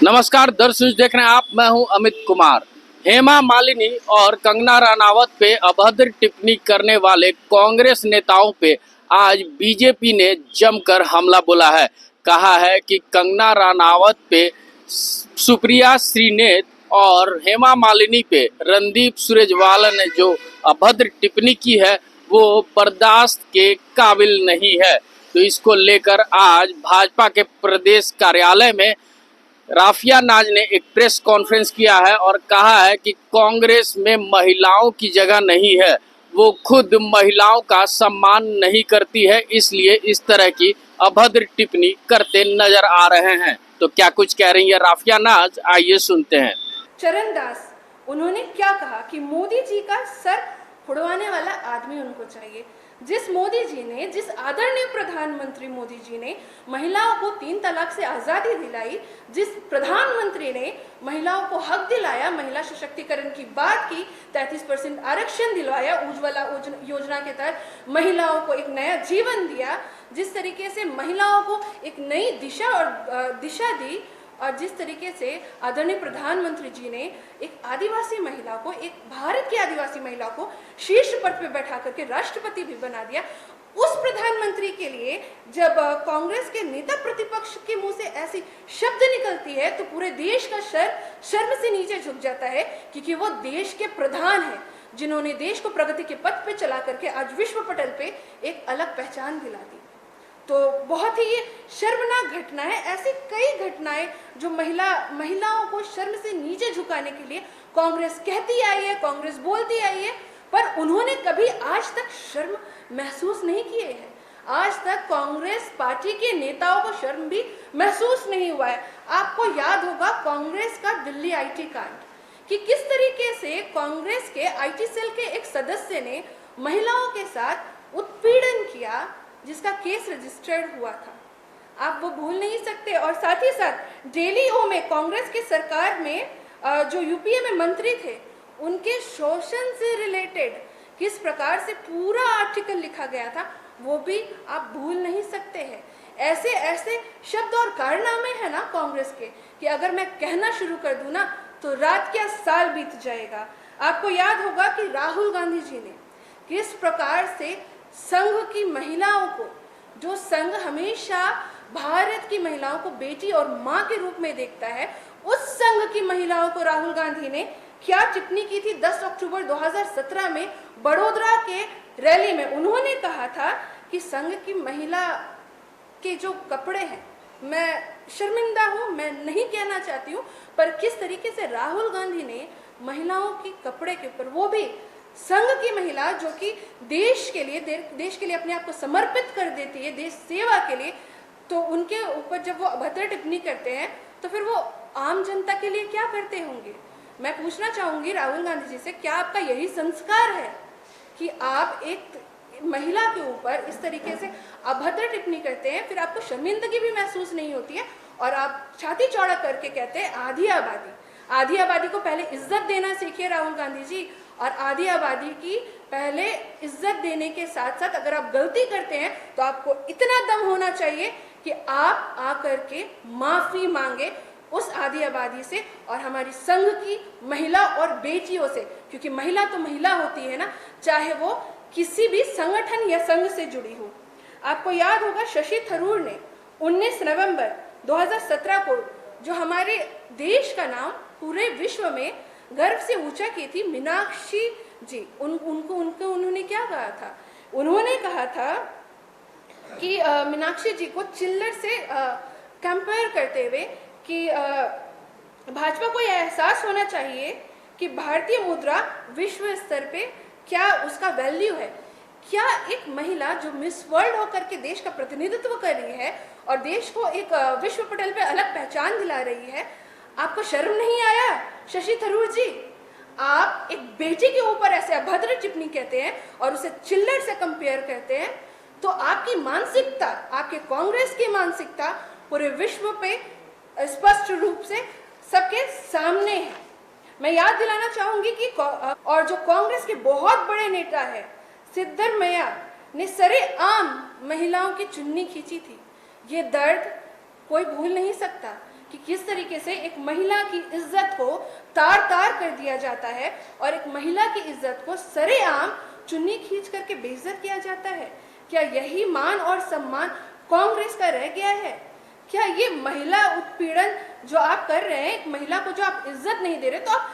नमस्कार दर्शक, देख रहे हैं आप। मैं हूं अमित कुमार। हेमा मालिनी और कंगना रनावत पे अभद्र टिप्पणी करने वाले कांग्रेस नेताओं पे आज बीजेपी ने जमकर हमला बोला है। कहा है कि कंगना रनावत पे सुप्रिया श्रीनेत और हेमा मालिनी पे रणदीप सुरजेवाला ने जो अभद्र टिप्पणी की है वो बर्दाश्त के काबिल नहीं है। तो इसको लेकर आज भाजपा के प्रदेश कार्यालय में राफिया नाज ने एक प्रेस कॉन्फ्रेंस किया है और कहा है कि कांग्रेस में महिलाओं की जगह नहीं है, वो खुद महिलाओं का सम्मान नहीं करती है, इसलिए इस तरह की अभद्र टिप्पणी करते नजर आ रहे हैं। तो क्या कुछ कह रही है राफिया नाज, आइए सुनते हैं। चरण दास, उन्होंने क्या कहा कि मोदी जी का सर फुड़वाने वाला आदमी उनको चाहिए। जिस मोदी जी ने, जिस आदरणीय प्रधानमंत्री मोदी जी ने महिलाओं को 3 तलाक से आज़ादी दिलाई, जिस प्रधानमंत्री ने महिलाओं को हक दिलाया, महिला सशक्तिकरण की बात की, 33% आरक्षण दिलवाया, उज्ज्वला योजना के तहत महिलाओं को एक नया जीवन दिया, जिस तरीके से महिलाओं को एक नई दिशा दी, और जिस तरीके से आदरणीय प्रधानमंत्री जी ने एक आदिवासी महिला को, एक भारत की आदिवासी महिला को शीर्ष पद पर बैठा करके राष्ट्रपति भी बना दिया, उस प्रधानमंत्री के लिए जब कांग्रेस के नेता प्रतिपक्ष के मुंह से ऐसी शब्द निकलती है तो पूरे देश का शर्म से नीचे झुक जाता है, क्योंकि वो देश के प्रधान हैं जिन्होंने देश को प्रगति के पथ पे चला करके आज विश्व पटल पे एक अलग पहचान दिला दी। तो बहुत ही ये शर्मनाक घटना है। ऐसी कई घटनाएं जो महिलाओं को शर्म से नीचे झुकाने के लिए कांग्रेस कहती आई है, कांग्रेस बोलती आई है, पर उन्होंने कभी आज तक शर्म महसूस नहीं किए हैं। आज तक कांग्रेस पार्टी के नेताओं को शर्म भी महसूस नहीं हुआ है। आपको याद होगा कांग्रेस का दिल्ली आईटी कांड, कि किस तरीके से कांग्रेस के आईटी सेल के एक सदस्य ने महिलाओं के साथ उत्पीड़न किया, जिसका केस रजिस्टर्ड हुआ था। आप वो भूल नहीं सकते। और साथ ही साथ दिल्ली में कांग्रेस की सरकार में जो यूपीए में मंत्री थे, उनके शोषण से रिलेटेड किस प्रकार से पूरा आर्टिकल लिखा गया था, वो भी आप भूल नहीं सकते हैं। ऐसे ऐसे शब्द और कारनामे हैं ना कांग्रेस के, कि अगर मैं कहना शुरू कर दूं ना तो रात क्या साल बीत जाएगा। आपको याद होगा कि राहुल गांधी जी ने किस प्रकार से संघ की महिलाओं को, जो संघ हमेशा भारत की महिलाओं को बेटी और मां के रूप में देखता है, उस संघ की महिलाओं को राहुल गांधी ने क्या टिप्पणी की थी 10 अक्टूबर 2017 में बड़ोदरा के रैली में। उन्होंने कहा था कि संघ की महिला के जो कपड़े हैं, मैं शर्मिंदा हूं, मैं नहीं कहना चाहती हूं, पर किस तरीके से राहुल गांधी ने महिलाओं की कपड़े के ऊपर, वो भी संघ की महिला जो कि देश के लिए अपने आप को समर्पित कर देती है, देश सेवा के लिए, तो उनके ऊपर जब वो अभद्र टिप्पणी करते हैं तो फिर वो आम जनता के लिए क्या करते होंगे। मैं पूछना चाहूंगी राहुल गांधी जी से, क्या आपका यही संस्कार है कि आप एक महिला के ऊपर इस तरीके से अभद्र टिप्पणी करते हैं, फिर आपको शर्मिंदगी भी महसूस नहीं होती है और आप छाती चौड़ा करके कहते हैं आधी आबादी। आधी आबादी को पहले इज्जत देना सीखिए राहुल गांधी जी, और आधी आबादी की पहले इज्जत देने के साथ साथ अगर आप गलती करते हैं तो आपको इतना दम होना चाहिए कि आप आकर के माफी मांगे उस आधी आबादी से और हमारी संघ की महिला और बेटियों से, क्योंकि महिला तो महिला होती है ना, चाहे वो किसी भी संगठन या संघ से जुड़ी हो। आपको याद होगा शशि थरूर ने 19 नवंबर 2017 को जो हमारे देश का नाम पूरे विश्व में गर्व से ऊंचा की थी, मीनाक्षी जी, उनको उन्होंने क्या कहा था? उन्होंने कहा था कि मीनाक्षी जी को चिल्लर से कंपेयर करते हुए कि भाजपा को यह एहसास होना चाहिए कि भारतीय मुद्रा विश्व स्तर पे क्या उसका वैल्यू है। क्या एक महिला जो मिस वर्ल्ड होकर के देश का प्रतिनिधित्व कर रही है और देश को एक विश्व पटल पे अलग पहचान दिला रही है, आपको शर्म नहीं आया शशि थरूर जी? आप एक बेटी के ऊपर ऐसे अभद्र टिप्पणी कहते हैं और उसे चिल्लर से कंपेयर करते हैं, तो आपकी मानसिकता, आपके कांग्रेस की मानसिकता पूरे विश्व पे स्पष्ट रूप से सबके सामने है। मैं याद दिलाना चाहूंगी कि और जो कांग्रेस के बहुत बड़े नेता है सिद्धरमैया ने सरेआम महिलाओं की चुन्नी खींची थी। ये दर्द कोई भूल नहीं सकता, कि किस तरीके से एक महिला की इज्जत को तार तार कर दिया जाता है और एक महिला की इज्जत को सरेआम चुन्नी खींच करके बेइज्जत किया जाता है। क्या यही मान और सम्मान कांग्रेस का रह गया है? क्या ये महिला उत्पीड़न जो आप कर रहे हैं, एक महिला को जो आप इज्जत नहीं दे रहे, तो आप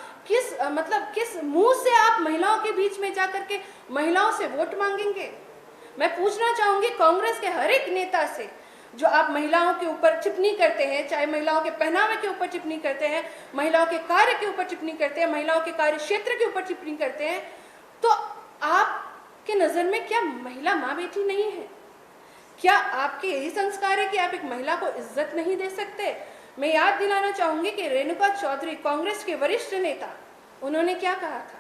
किस मुंह से आप महिलाओं के बीच में जाकर के महिलाओं से वोट मांगेंगे? मैं पूछना चाहूंगी कांग्रेस के हर एक नेता से, जो आप महिलाओं के ऊपर टिप्पणी करते हैं, चाहे महिलाओं के पहनावे के ऊपर टिप्पणी करते हैं, महिलाओं के कार्य के ऊपर टिप्पणी करते हैं, महिलाओं के कार्य क्षेत्र के ऊपर टिप्पणी करते हैं, तो आपके नजर में क्या महिला माँ बेटी नहीं है? क्या आपके यही संस्कार है कि आप एक महिला को इज्जत नहीं दे सकते? मैं याद दिलाना चाहूंगी कि रेणुका चौधरी, कांग्रेस के वरिष्ठ नेता, उन्होंने क्या कहा था?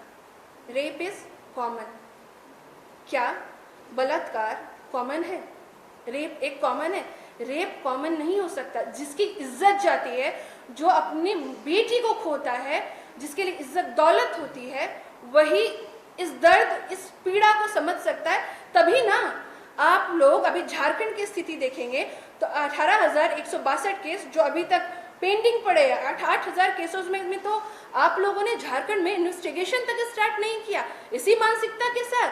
Rape is common. क्या बलात्कार कॉमन है? रेप एक कॉमन है? रेप कॉमन नहीं हो सकता। जिसकी इज्जत जाती है, जो अपनी बेटी को खोता है, जिसके लिए इज्जत दौलत होती है, वही इस दर्द, इस पीड़ा को समझ सकता है। तभी ना आप लोग अभी झारखंड की स्थिति देखेंगे तो 18,162 केस जो अभी तक पेंडिंग पड़े हैं, 8,000 केसों में तो आप लोगों ने झारखंड में इन्वेस्टिगेशन तक स्टार्ट नहीं किया, इसी मानसिकता के साथ,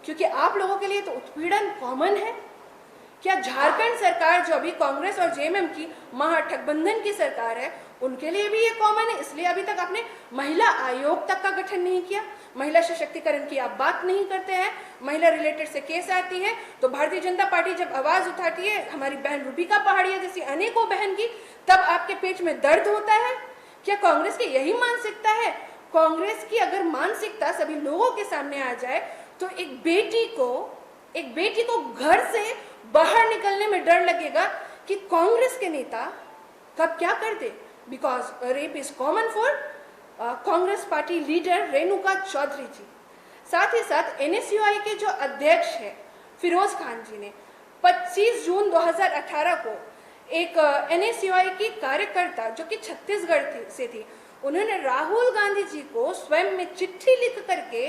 क्योंकि आप लोगों के लिए तो उत्पीड़न कॉमन है। क्या झारखंड सरकार, जो अभी कांग्रेस और जेएमएम की महागठबंधन की सरकार है, उनके लिए भी ये कॉमन है? इसलिए अभी तक आपने महिला आयोग तक का गठन नहीं किया, महिला सशक्तिकरण की आप बात नहीं करते हैं। महिला रिलेटेड से केस आती है तो भारतीय जनता पार्टी जब आवाज उठाती है, हमारी बहन रूबिका पहाड़िया जैसी अनेकों बहन की, तब आपके पेट में दर्द होता है। क्या कांग्रेस की यही मानसिकता है? कांग्रेस की अगर मानसिकता सभी लोगों के सामने आ जाए तो एक बेटी को घर से बाहर निकलने में डर लगेगा कि कांग्रेस के नेता कब क्या कर दे, because rape is common for Congress party leader Renuka Chaudhary ji. साथ ही साथ एनएसयूआई के जो अध्यक्ष हैं फिरोज खान जी ने 25 जून 2018 को एक एनएसयूआई की कार्यकर्ता जो कि छत्तीसगढ़ से थी, उन्होंने राहुल गांधी जी को स्वयं में चिट्ठी लिख करके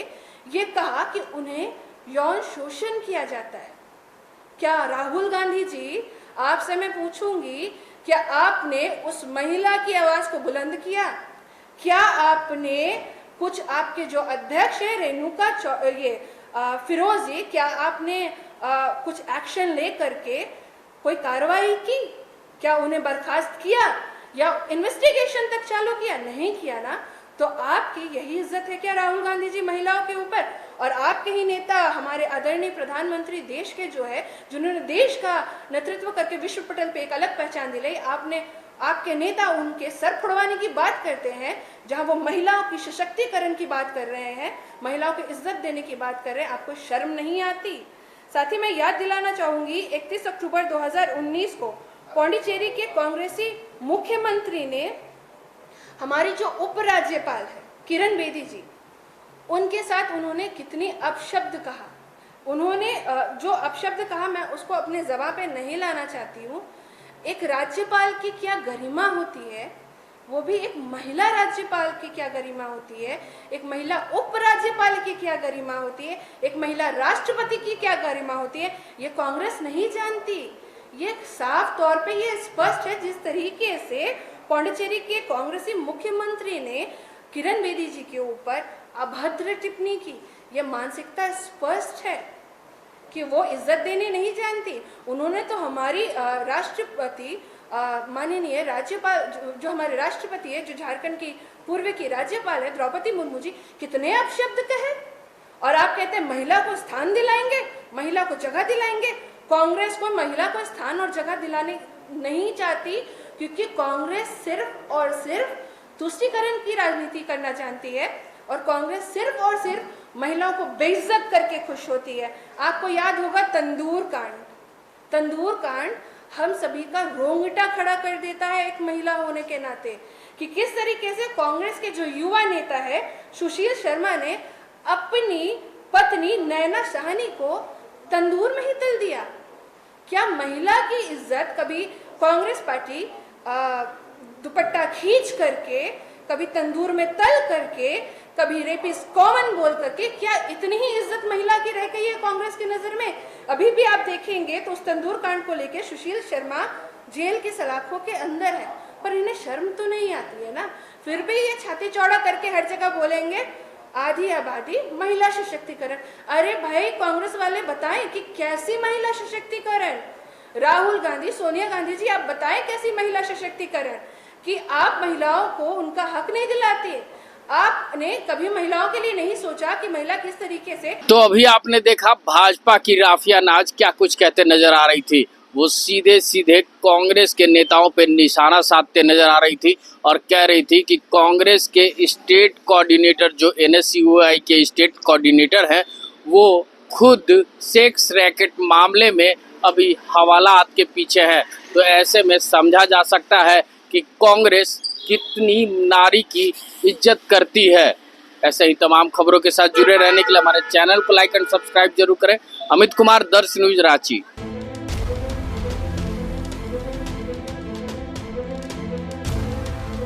ये कहा कि उन्हें यौन शोषण किया जाता है। क्या राहुल गांधी जी, आपसे मैं पूछूंगी, क्या आपने उस महिला की आवाज को बुलंद किया? क्या आपने कुछ, आपके जो अध्यक्ष है रेणुका फिरोज जी, क्या आपने कुछ एक्शन ले करके कोई कार्रवाई की? क्या उन्हें बर्खास्त किया या इन्वेस्टिगेशन तक चालू किया? नहीं किया ना। तो आपकी यही इज्जत है क्या राहुल गांधी जी महिलाओं के ऊपर? और आपके ही नेता, हमारे आदरणीय प्रधानमंत्री देश के जो है, जिन्होंने देश का नेतृत्व करके विश्व पटल पे एक अलग पहचान दिलाई, आपके नेता उनके सर फुड़वाने की बात करते हैं, जहां वो महिलाओं की सशक्तिकरण की बात कर रहे हैं, महिलाओं को इज्जत देने की बात कर रहे हैं। आपको शर्म नहीं आती? साथ ही मैं याद दिलाना चाहूंगी 31 अक्टूबर 2019 को पौंडीचेरी के कांग्रेसी मुख्यमंत्री ने हमारी जो उपराज्यपाल है किरण बेदी जी, उनके साथ उन्होंने कितनी अपशब्द कहा। उन्होंने जो अपशब्द कहा, मैं उसको अपने ज़बान पे नहीं लाना चाहती हूँ। एक राज्यपाल की क्या गरिमा होती है, वो भी एक महिला राज्यपाल की क्या गरिमा होती है, एक महिला उपराज्यपाल की क्या गरिमा होती है, एक महिला राष्ट्रपति की क्या गरिमा होती है, ये कांग्रेस नहीं जानती। ये साफ तौर पे ये स्पष्ट है, जिस तरीके से पौंडीचेरी के कांग्रेसी मुख्यमंत्री ने किरण बेदी जी के ऊपर अभद्र टिप्पणी की, यह मानसिकता स्पष्ट है कि वो इज्जत देने नहीं जानती। उन्होंने तो हमारी राष्ट्रपति, माननीय राज्यपाल, जो हमारे राष्ट्रपति है, जो झारखंड की पूर्व की राज्यपाल है द्रौपदी मुर्मू जी, कितने अपशब्द कहे, और आप कहते हैं महिला को स्थान दिलाएंगे, महिला को जगह दिलाएंगे। कांग्रेस को महिला को स्थान और जगह दिलाने नहीं चाहती, क्योंकि कांग्रेस सिर्फ और सिर्फ तुष्टीकरण की राजनीति करना जानती है, और कांग्रेस सिर्फ और सिर्फ महिलाओं को बेइज्जत करके खुश होती है। आपको याद होगा तंदूर कांड हम सभी का रोंगटा खड़ा कर देता है एक महिला होने के नाते, कि किस तरीके से कांग्रेस के जो युवा नेता है सुशील शर्मा ने अपनी पत्नी नैना साहनी को तंदूर में ही तल दिया। क्या महिला की इज्जत कभी कांग्रेस पार्टी दुपट्टा खींच करके, कभी तंदूर में तल करके, कभी रेप इज कॉमन बोल करके, क्या इतनी ही इज्जत महिला की रह गई है कांग्रेस की नजर में? अभी भी आप देखेंगे तो उस तंदूर कांड को लेकर सुशील शर्मा जेल के सलाखों के अंदर है। पर इन्हें शर्म तो नहीं आती है ना, फिर भी ये छाती चौड़ा करके हर जगह बोलेंगे आधी आबादी महिला सशक्तिकरण। अरे भाई कांग्रेस वाले बताएं कि कैसी महिला सशक्तिकरण? राहुल गांधी, सोनिया गांधी जी, आप बताएं कैसी महिला सशक्तिकरण? कि आप महिलाओं को उनका हक नहीं दिलाते। आपने कभी महिलाओं के लिए नहीं सोचा कि महिला किस तरीके से। तो अभी आपने देखा भाजपा की राफिया नाज क्या कुछ कहते नजर आ रही थी। वो सीधे सीधे कांग्रेस के नेताओं पे निशाना साधते नजर आ रही थी और कह रही थी कि कांग्रेस के स्टेट कोऑर्डिनेटर, जो NSUI के स्टेट कोऑर्डिनेटर हैं, वो खुद सेक्स रैकेट मामले में अभी हवालात के पीछे है। तो ऐसे में समझा जा सकता है कि कांग्रेस कितनी नारी की इज्जत करती है। ऐसे ही तमाम खबरों के साथ जुड़े रहने के लिए हमारे चैनल को लाइक एंड सब्सक्राइब जरूर करें। अमित कुमार, दर्श न्यूज, रांची।